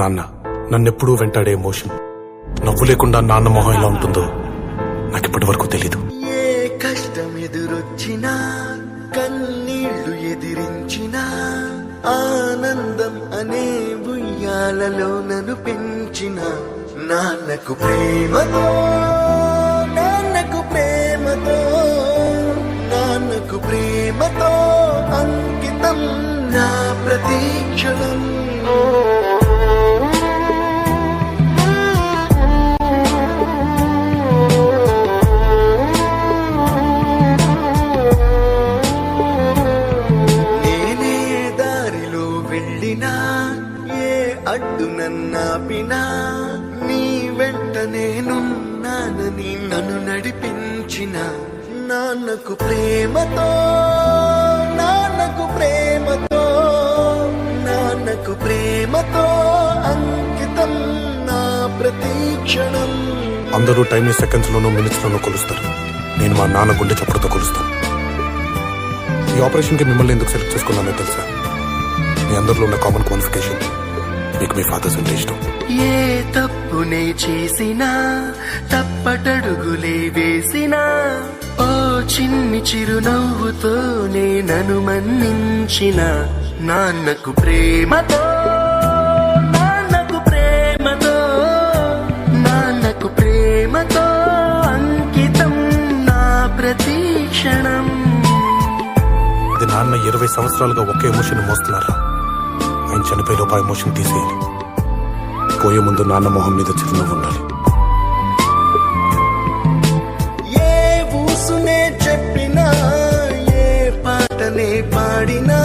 నాన్న నన్నెప్పుడూ వెంటాడే ఎమోషన్. నవ్వు లేకుండా నాన్న మొహం ఎలా ఉంటుందో నాకిప్పటి వరకు తెలీదు. ఏ కష్టం ఎదురొచ్చినా కన్నీళ్లు ఎదిరించినా ఆనందం అనే ఉయ్యాలలో నన్ను పెంచిన నాన్నకు ప్రేమతో నాన్నకు ప్రేమతో నాన్నకు ప్రేమతో అంకితం నా ప్రతీక్షణం. ఏ అడ్డు నన్నాపినా నీ వెంట నేనున్నానని నన్ను నడిపించిన నాన్నకు ప్రేమతో నాన్నకు ప్రేమతో నాన్నకు ప్రేమతో అంకితం నా ప్రతీక్షణం. అందరూ టైం సెకండ్స్ లోనూ మినిట్స్ లోనూ కొలుస్తారు. నేను మా నాన్న గుండె చప్పుడుతో కొలుస్తాను. ఈ ఆపరేషన్ కి మిమ్మల్ని ఎందుకు సెలెక్ట్ చేసుకున్నానో తెలుసా? మీ అందరిలో ఉన్న కామన్ క్వాలిఫికేషన్ మీకు మీ ఫాదర్స్ అంటే ఇష్టం. ఏ తప్పునే చేసినా తప్పటడుగులే వేసినా ఓ చిన్ని చిరునవ్వుతోనే నన్ను మన్నించిన నాన్నకు ప్రేమతో నాన్నకు ప్రేమతో నాన్నకు ప్రేమతో అంకితం నా ప్రతీక్షణం. ఇది నాన్న 20 సంవత్సరాలుగా ఒకే ఎమోషన్ మోస్తున్నారా? ఆయన చనిపోయేలోపు ఆ ఎమోషన్ తీసేయాలి. పోయే ముందు నాన్న మొహం మీద చిరునవ్వు ఉండాలి. ఏ ఊసునే చెప్పినా ఏ పాటనే పాడినా